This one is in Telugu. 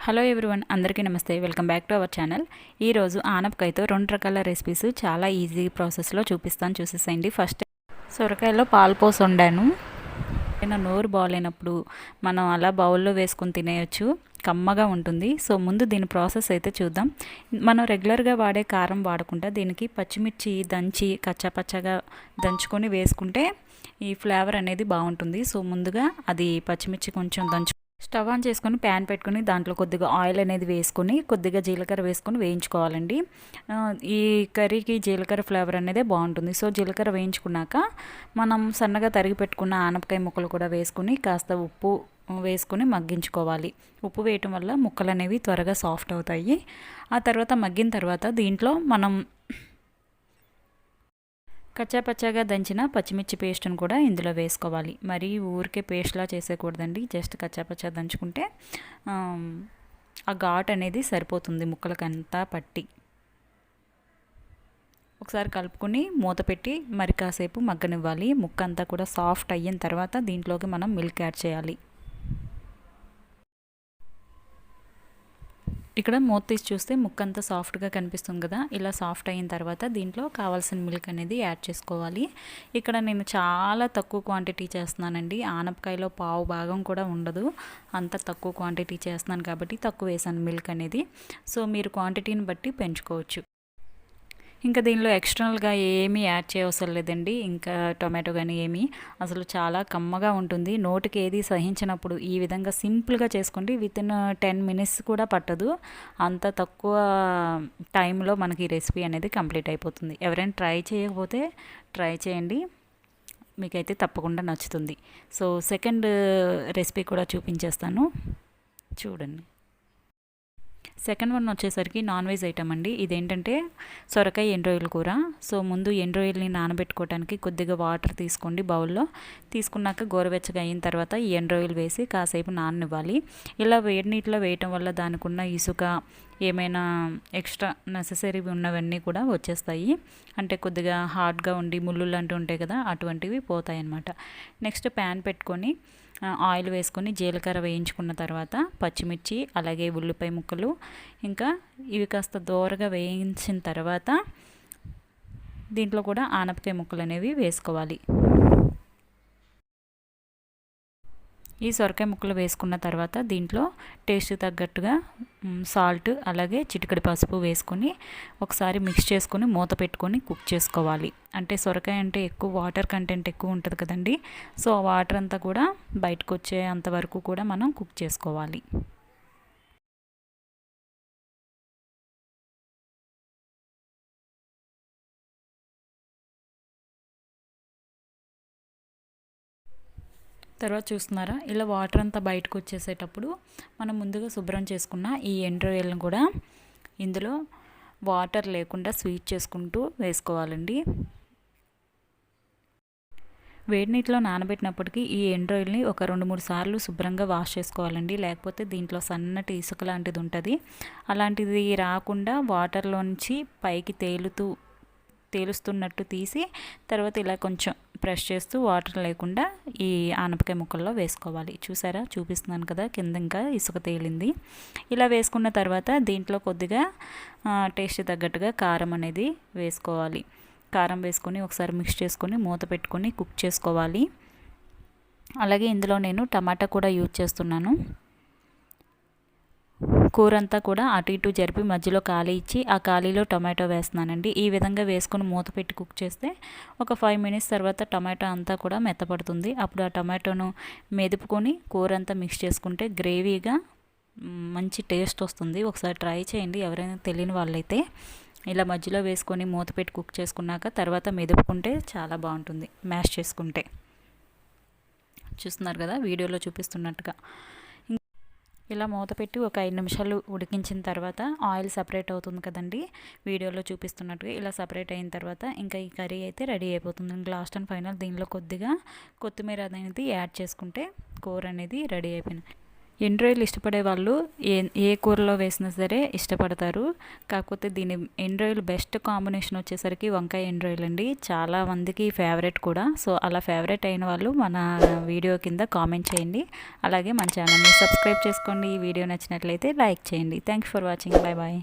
హలో ఎవ్రీవన్, అందరికీ నమస్తే. Welcome back to our channel. ఈరోజు ఆనపకాయతో 2 రకాల రెసిపీస్ చాలా ఈజీ ప్రాసెస్లో చూసేసేయండి. ఫస్ట్ సొరకాయలో పాలు పోసి వండాను. ఏదైనా నోరు బాగాలేనప్పుడు మనం అలా బౌల్లో వేసుకొని తినేయచ్చు, కమ్మగా ఉంటుంది. సో ముందు దీని ప్రాసెస్ అయితే చూద్దాం. మనం రెగ్యులర్గా వాడే కారం వాడకుండా దీనికి పచ్చిమిర్చి దంచి కచ్చాపచ్చగా దంచుకొని వేసుకుంటే ఈ ఫ్లేవర్ అనేది బాగుంటుంది. సో ముందుగా అది పచ్చిమిర్చి కొంచెం స్టవ్ ఆన్ చేసుకొని ప్యాన్ పెట్టుకొని దాంట్లో కొద్దిగా ఆయిల్ అనేది వేసుకొని కొద్దిగా జీలకర్ర వేసుకొని వేయించుకోవాలండి. ఈ కర్రీకి జీలకర్ర ఫ్లేవర్ అనేది బాగుంటుంది. సో జీలకర్ర వేయించుకున్నాక మనం సన్నగా తరిగి పెట్టుకున్న ఆనపకాయ ముక్కలు కూడా వేసుకొని కాస్త ఉప్పు వేసుకొని మగ్గించుకోవాలి. ఉప్పు వేయటం వల్ల ముక్కలు అనేవి త్వరగా సాఫ్ట్ అవుతాయి. ఆ తర్వాత మగ్గిన తర్వాత దీంట్లో మనం కచ్చాపచ్చాగా దంచిన పచ్చిమిర్చి పేస్ట్ని కూడా ఇందులో వేసుకోవాలి. మరి ఊరికే పేస్ట్లా చేసేయకూడదండి. జస్ట్ కచ్చాపచ్చా దంచుకుంటే ఆ ఘాట్ అనేది సరిపోతుంది ముక్కలకంతా పట్టి. ఒకసారి కలుపుకొని మూత పెట్టి మరి కాసేపు మగ్గనివ్వాలి. ముక్క అంతా కూడా సాఫ్ట్ అయిన తర్వాత దీంట్లోకి మనం మిల్క్ యాడ్ చేయాలి. ఇక్కడ మూత తీసి చూస్తే ముక్క అంతా సాఫ్ట్గా కనిపిస్తుంది కదా. ఇలా సాఫ్ట్ అయిన తర్వాత దీంట్లో కావాల్సిన మిల్క్ అనేది యాడ్ చేసుకోవాలి. ఇక్కడ నేను చాలా తక్కువ క్వాంటిటీ చేస్తున్నానండి. ఆనపకాయలో పావు భాగం కూడా ఉండదు, అంత తక్కువ క్వాంటిటీ చేస్తున్నాను కాబట్టి తక్కువ వేసాను మిల్క్ అనేది. సో మీరు క్వాంటిటీని బట్టి పెంచుకోవచ్చు. ఇంకా దీనిలో ఎక్స్టర్నల్గా ఏమీ యాడ్ చేయవసరం లేదండి. ఇంకా టొమాటో కానీ ఏమీ, అసలు చాలా కమ్మగా ఉంటుంది. నోటికి ఏది సహించినప్పుడు ఈ విధంగా సింపుల్గా చేసుకోండి. వితిన్ 10 minutes కూడా పట్టదు. అంత తక్కువ టైంలో మనకి ఈ రెసిపీ అనేది కంప్లీట్ అయిపోతుంది. ఎవరైనా ట్రై చేయకపోతే ట్రై చేయండి, మీకైతే తప్పకుండా నచ్చుతుంది. సో సెకండ్ రెసిపీ కూడా చూపించేస్తాను, చూడండి. సెకండ్ వన్ వచ్చేసరికి నాన్ వెజ్ ఐటమ్ అండి. ఇదేంటంటే సొరకాయ ఎండ్రొయ్యల కూర. సో ముందు ఎండ్రొయ్యల్ని నానబెట్టుకోవడానికి కొద్దిగా వాటర్ తీసుకోండి బౌల్లో. తీసుకున్నాక గోరువెచ్చగా అయిన తర్వాత ఈ ఎండ్రొయ్యలు వేసి కాసేపు నాననివ్వాలి. ఇలా వేడి నీటిలో వేయటం వల్ల దానికి ఉన్న ఇసుక ఏమైనా ఎక్స్ట్రా నెససరీ ఉన్నవన్నీ కూడా వచ్చేస్తాయి. అంటే కొద్దిగా హార్డ్గా ఉండి ముళ్ళు లాంటివి ఉంటాయి కదా, అటువంటివి పోతాయి అన్నమాట. నెక్స్ట్ ప్యాన్ పెట్టుకొని ఆయిల్ వేసుకొని జీలకర్ర వేయించుకున్న తర్వాత పచ్చిమిర్చి అలాగే ఉల్లిపాయ ముక్కలు ఇంకా ఇవి కాస్త దోరగా వేయించిన తర్వాత దీంట్లో కూడా ఆనపకాయ ముక్కలు అనేవి వేసుకోవాలి. ఈ సొరకాయ ముక్కలు వేసుకున్న తర్వాత దీంట్లో టేస్ట్ తగ్గట్టుగా సాల్ట్ అలాగే చిటికెడు పసుపు వేసుకొని ఒకసారి మిక్స్ చేసుకొని మూత పెట్టుకొని కుక్ చేసుకోవాలి. అంటే సొరకాయ అంటే ఎక్కువ వాటర్ కంటెంట్ ఎక్కువ ఉంటుంది కదండి. సో ఆ వాటర్ అంతా కూడా బయటకు వచ్చే అంతవరకు కూడా మనం కుక్ చేసుకోవాలి. తర్వాత చూస్తున్నారా, ఇలా వాటర్ అంతా బయటకు వచ్చేసేటప్పుడు మనం ముందుగా శుభ్రం చేసుకున్న ఈ ఎండ్రొయ్యలను కూడా ఇందులో వాటర్ లేకుండా స్వీట్ చేసుకుంటూ వేసుకోవాలండి. వేడి నీటిలో నానబెట్టినప్పటికీ ఈ ఎండ్రొయ్యల్ని ఒక 2-3 సార్లు శుభ్రంగా వాష్ చేసుకోవాలండి. లేకపోతే దీంట్లో సన్నటి ఇసుక లాంటిది ఉంటుంది. అలాంటిది రాకుండా వాటర్లోంచి పైకి తేలుస్తున్నట్టు తీసి తర్వాత ఇలా కొంచెం ప్రెస్ చేస్తూ వాటర్ లేకుండా ఈ ఆనపకాయ ముక్కల్లో వేసుకోవాలి. చూసారా, చూపిస్తున్నాను కదా, కింద ఇంకా ఇసుక తేలింది. ఇలా వేసుకున్న తర్వాత దీంట్లో కొద్దిగా టేస్ట్ తగ్గట్టుగా కారం అనేది వేసుకోవాలి. కారం వేసుకొని ఒకసారి మిక్స్ చేసుకొని మూత పెట్టుకొని కుక్ చేసుకోవాలి. అలాగే ఇందులో నేను టమాటా కూడా యూజ్ చేస్తున్నాను. కూర అంతా కూడా అటు ఇటు జరిపి మధ్యలో ఖాళీ ఇచ్చి ఆ ఖాళీలో టొమాటో వేస్తున్నానండి. ఈ విధంగా వేసుకొని మూత పెట్టి కుక్ చేస్తే ఒక 5 minutes తర్వాత టొమాటో అంతా కూడా మెత్తపడుతుంది. అప్పుడు ఆ టొమాటోను మెదుపుకొని కూర అంతా మిక్స్ చేసుకుంటే గ్రేవీగా మంచి టేస్ట్ వస్తుంది. ఒకసారి ట్రై చేయండి ఎవరైనా తెలియని వాళ్ళైతే. ఇలా మధ్యలో వేసుకొని మూత పెట్టి కుక్ చేసుకున్నాక తర్వాత మెదుపుకుంటే చాలా బాగుంటుంది మ్యాష్ చేసుకుంటే. చూస్తున్నారు కదా వీడియోలో చూపిస్తున్నట్టుగా. ఇలా మూత పెట్టి ఒక 5 నిమిషాలు ఉడికించిన తర్వాత ఆయిల్ సపరేట్ అవుతుంది కదండి, వీడియోలో చూపిస్తున్నట్టుగా. ఇలా సపరేట్ అయిన తర్వాత ఇంకా ఈ కర్రీ అయితే రెడీ అయిపోతుంది. లాస్ట్ అండ్ ఫైనల్ దీనిలో కొద్దిగా కొత్తిమీర అనేది యాడ్ చేసుకుంటే కూర అనేది రెడీ అయిపోయింది. ఎండ్రాయిలు ఇష్టపడే వాళ్ళు ఏ కూరలో వేసినా సరే ఇష్టపడతారు. కాకపోతే దీని ఎండ్రాయిలు బెస్ట్ కాంబినేషన్ వచ్చేసరికి వంకాయ ఎండ్రాయిలు అండి. చాలా మందికి ఫేవరెట్ కూడా. సో అలా ఫేవరెట్ అయిన వాళ్ళు మన వీడియో కింద కామెంట్ చేయండి. అలాగే మన ఛానల్ని సబ్స్క్రైబ్ చేసుకోండి. ఈ వీడియో నచ్చినట్లయితే లైక్ చేయండి. Thanks for watching. Bye bye.